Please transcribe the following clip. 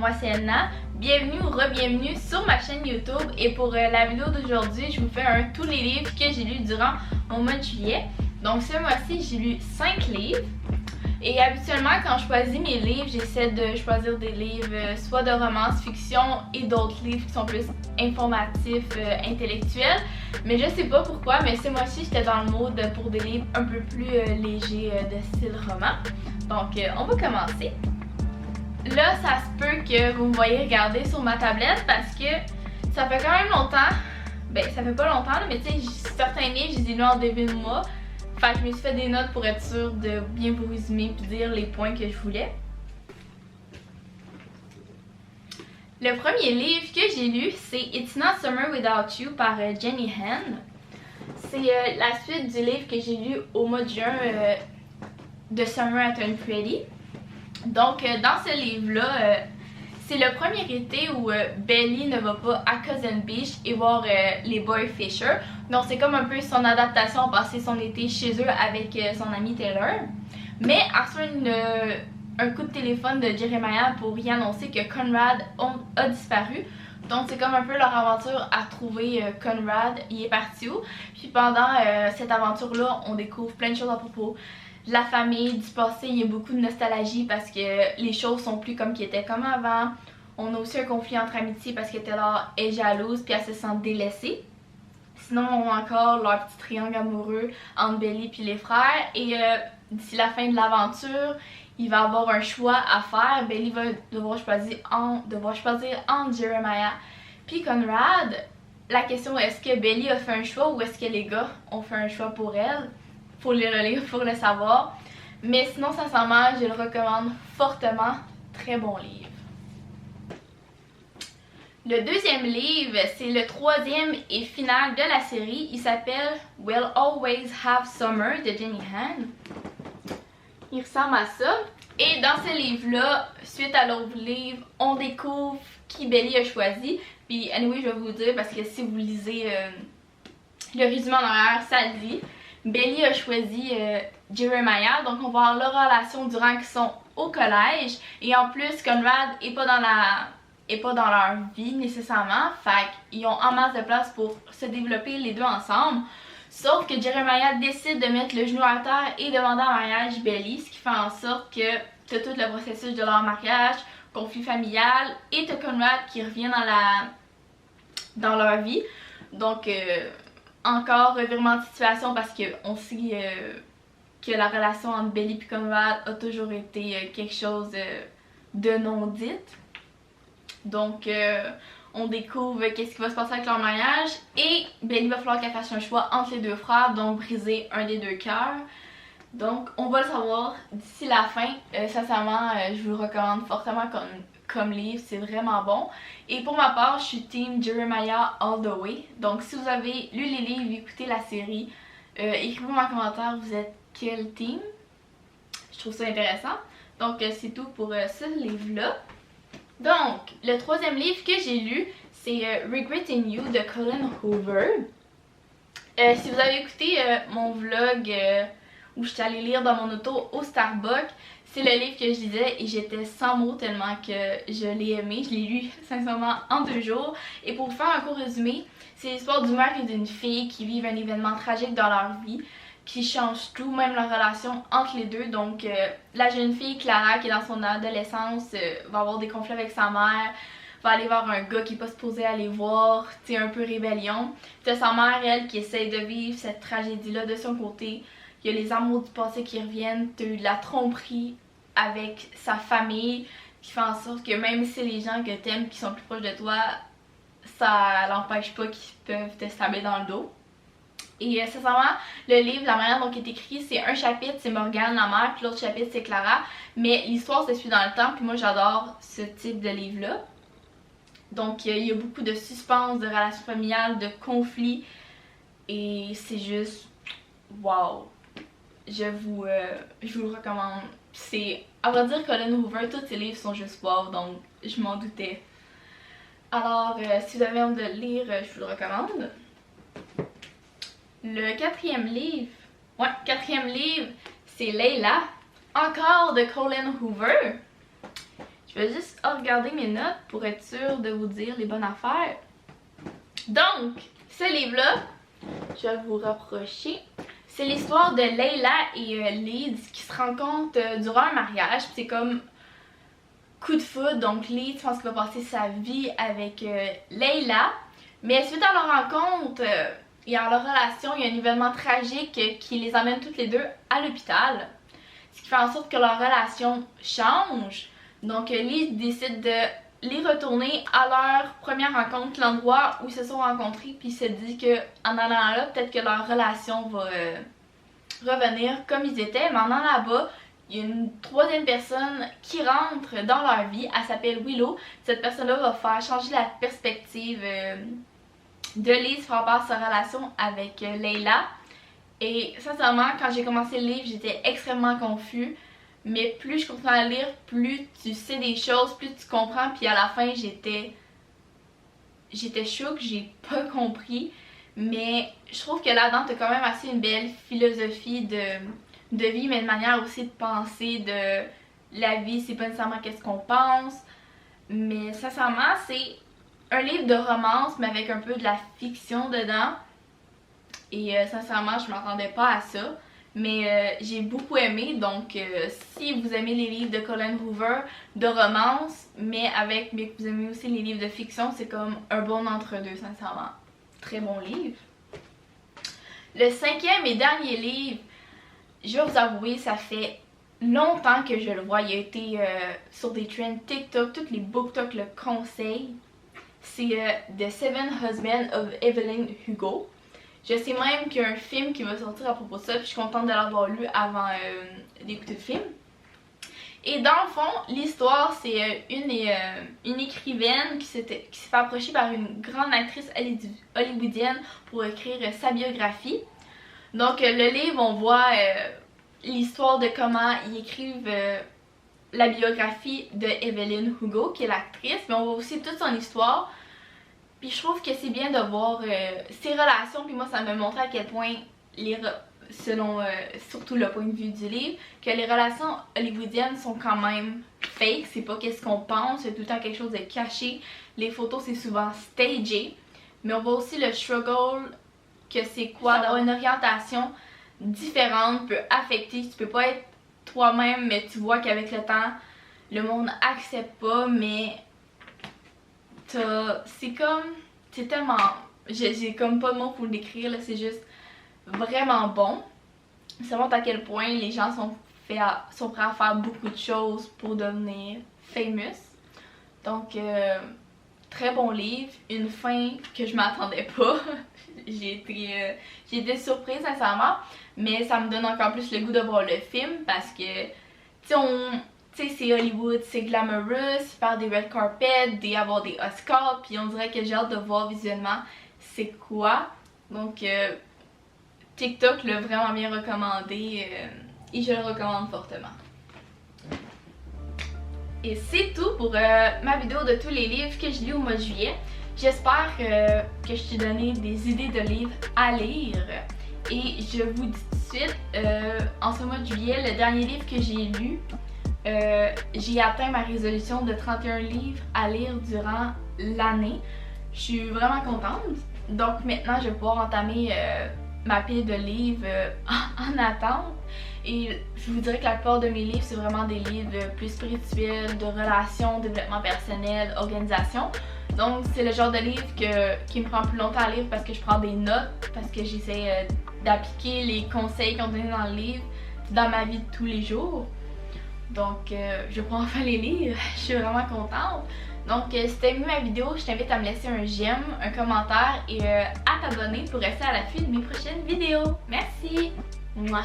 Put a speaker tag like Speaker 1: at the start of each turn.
Speaker 1: moi c'est Elna. Bienvenue ou re-bienvenue sur ma chaîne YouTube et pour la vidéo d'aujourd'hui, je vous fais un tous les livres que j'ai lus durant mon mois de juillet. Donc ce mois-ci, j'ai lu 5 livres. Et habituellement, quand je choisis mes livres, j'essaie de choisir des livres soit de romance, fiction et d'autres livres qui sont plus informatifs, intellectuels. Mais je sais pas pourquoi, mais ce mois-ci, j'étais dans le mood pour des livres un peu plus légers de style roman. Donc, on va commencer. Là, ça se peut que vous me voyez regarder sur ma tablette parce que ça fait quand même longtemps. Ben, ça fait pas longtemps, mais tu sais, certains livres, je les ai lus en début de mois. Fait que je me suis fait des notes pour être sûre de bien vous résumer et dire les points que je voulais. Le premier livre que j'ai lu, c'est It's Not Summer Without You par Jenny Han. C'est la suite du livre que j'ai lu au mois de juin de Summer at Pretty. Donc, dans ce livre-là, c'est le premier été où Belly ne va pas à Cousin Beach et voir les Boy Fisher. Donc, c'est comme un peu son adaptation à passer son été chez eux avec son ami Taylor. Mais, elle reçoit un coup de téléphone de Jeremiah pour y annoncer que Conrad a disparu. Donc, c'est comme un peu leur aventure à trouver Conrad. Il est parti où? Puis, pendant cette aventure-là, on découvre plein de choses à propos de la famille, du passé. Il y a beaucoup de nostalgie parce que les choses sont plus comme qu'ils étaient comme avant. On a aussi un conflit entre amitié parce que Taylor est jalouse puis elle se sent délaissée. Sinon, on a encore leur petit triangle amoureux entre Belly puis les frères. Et d'ici la fin de l'aventure, il va avoir un choix à faire. Belly va devoir choisir entre Jeremiah puis Conrad. La question est, est-ce que Belly a fait un choix ou est-ce que les gars ont fait un choix pour elle? Faut lire le livre pour le savoir. Mais sinon, sincèrement, je le recommande fortement. Très bon livre. Le deuxième livre, c'est le troisième et final de la série. Il s'appelle We'll Always Have Summer de Jenny Han. Il ressemble à ça. Et dans ce livre-là, suite à l'autre livre, on découvre qui Belly a choisi. Puis, anyway, je vais vous dire parce que si vous lisez le résumé en arrière, ça le dit. Belly a choisi Jeremiah, donc on va voir leur relation durant qu'ils sont au collège. Et en plus, Conrad est pas dans leur vie nécessairement. Fait qu'ils ont en masse de place pour se développer les deux ensemble. Sauf que Jeremiah décide de mettre le genou à terre et demander en mariage Belly, ce qui fait en sorte que t'as tout le processus de leur mariage, conflit familial, et t'as Conrad qui revient dans leur vie. Donc, encore revirement de situation parce qu'on sait que la relation entre Belly et Conrad a toujours été quelque chose de non dit. Donc, on découvre qu'est-ce qui va se passer avec leur mariage et Belly va falloir qu'elle fasse un choix entre les deux frères, donc briser un des deux cœurs. Donc, on va le savoir d'ici la fin. Sincèrement, je vous le recommande fortement comme livre, c'est vraiment bon. Et pour ma part, je suis team Jeremiah all the way. Donc si vous avez lu les livres, écouté la série, écrivez-moi en commentaire, vous êtes quel team? Je trouve ça intéressant. Donc c'est tout pour ce livre-là. Donc, le troisième livre que j'ai lu, c'est Regretting You de Colin Hoover. Si vous avez écouté mon vlog où j'étais allée lire dans mon auto au Starbucks, c'est le livre que je lisais et j'étais sans mots tellement que je l'ai aimé. Je l'ai lu sincèrement en 2 jours. Et pour vous faire un court résumé, c'est l'histoire d'une mère et d'une fille qui vivent un événement tragique dans leur vie, qui change tout, même leur relation entre les deux. Donc la jeune fille Clara, qui est dans son adolescence, va avoir des conflits avec sa mère, va aller voir un gars qui n'est pas supposé aller voir, tu sais, un peu rébellion. T'as sa mère, elle, qui essaye de vivre cette tragédie-là de son côté. Il y a les amours du passé qui reviennent, t'as eu de la tromperie avec sa famille qui fait en sorte que même si c'est les gens que t'aimes qui sont plus proches de toi, ça l'empêche pas qu'ils peuvent te stabber dans le dos. Et sincèrement, le livre, la manière dont il est écrit, c'est un chapitre, c'est Morgane, la mère, puis l'autre chapitre, c'est Clara. Mais l'histoire se suit dans le temps, puis moi j'adore ce type de livre-là. Donc il y a beaucoup de suspense, de relations familiales, de conflits. Et c'est juste wow! Je vous le recommande. C'est, à vrai dire, Colin Hoover, tous ses livres sont juste wow, donc je m'en doutais. Alors, si vous avez envie de le lire, je vous le recommande. Le quatrième livre, c'est Layla, encore de Colin Hoover. Je vais juste regarder mes notes pour être sûre de vous dire les bonnes affaires. Donc, ce livre-là, je vais vous rapprocher. C'est l'histoire de Layla et Leeds qui se rencontrent durant un mariage. C'est comme coup de foudre. Donc Leeds pense qu'il va passer sa vie avec Layla. Mais suite à leur rencontre et à leur relation, il y a un événement tragique qui les amène toutes les deux à l'hôpital. Ce qui fait en sorte que leur relation change. Donc Leeds décide de les retourner à leur première rencontre, l'endroit où ils se sont rencontrés, puis il se dit que en allant là, peut-être que leur relation va revenir comme ils étaient. Mais en allant là-bas, il y a une troisième personne qui rentre dans leur vie, elle s'appelle Willow. Cette personne-là va faire changer la perspective de Liz par rapport à sa relation avec Layla. Et sincèrement, quand j'ai commencé le livre, j'étais extrêmement confus. Mais plus je continue à lire, plus tu sais des choses, plus tu comprends. Puis à la fin, j'étais choquée, j'ai pas compris. Mais je trouve que là-dedans, t'as quand même assez une belle philosophie de vie, mais une manière aussi de penser de la vie. C'est pas nécessairement qu'est-ce qu'on pense. Mais sincèrement, c'est un livre de romance, mais avec un peu de la fiction dedans. Et sincèrement, je m'attendais pas à ça. Mais j'ai beaucoup aimé, donc si vous aimez les livres de Colleen Hoover, de romance, mais que vous aimez aussi les livres de fiction, c'est comme un bon entre-deux, sincèrement. Très bon livre. Le cinquième et dernier livre, je vais vous avouer, ça fait longtemps que je le vois. Il a été sur des trends TikTok, toutes les BookTok le conseillent. C'est The Seven Husbands of Evelyn Hugo. Je sais même qu'il y a un film qui va sortir à propos de ça, puis je suis contente de l'avoir lu avant d'écouter le film. Et dans le fond, l'histoire, c'est une écrivaine qui s'est fait approcher par une grande actrice hollywoodienne pour écrire sa biographie. Donc le livre, on voit l'histoire de comment ils écrivent la biographie de Evelyn Hugo, qui est l'actrice, mais on voit aussi toute son histoire. Puis je trouve que c'est bien de voir ses relations, puis moi ça me montre à quel point, selon surtout le point de vue du livre, que les relations hollywoodiennes sont quand même fake, c'est pas qu'est-ce qu'on pense, c'est tout le temps quelque chose de caché. Les photos c'est souvent stagé, mais on voit aussi le struggle que c'est quoi d'avoir une orientation différente peut affecter. Tu peux pas être toi-même, mais tu vois qu'avec le temps, le monde accepte pas, mais c'est tellement, j'ai comme pas de mots pour le décrire là, c'est juste vraiment bon. Ça montre à quel point les gens sont prêts à faire beaucoup de choses pour devenir famous. Donc très bon livre, une fin que je m'attendais pas. j'ai été surprise sincèrement, mais ça me donne encore plus le goût de voir le film parce que tu sais, c'est Hollywood, c'est glamorous, ils parlent des red carpets, d'avoir des Oscars, puis on dirait que j'ai hâte de voir visuellement c'est quoi. Donc TikTok l'a vraiment bien recommandé et je le recommande fortement. Et c'est tout pour ma vidéo de tous les livres que je lis au mois de juillet. J'espère que je t'ai donné des idées de livres à lire. Et je vous dis tout de suite, en ce mois de juillet, le dernier livre que j'ai lu, j'ai atteint ma résolution de 31 livres à lire durant l'année. Je suis vraiment contente. Donc maintenant, je vais pouvoir entamer ma pile de livres en attente. Et je vous dirais que la plupart de mes livres, c'est vraiment des livres plus spirituels, de relations, développement personnel, organisation. Donc c'est le genre de livre qui me prend plus longtemps à lire parce que je prends des notes, parce que j'essaie d'appliquer les conseils qu'on donnait dans le livre dans ma vie de tous les jours. Donc je vais pouvoir enfin les lire, je suis vraiment contente. Donc si t'as aimé ma vidéo, je t'invite à me laisser un j'aime, un commentaire et à t'abonner pour rester à l'affût de mes prochaines vidéos. Merci! Mouah.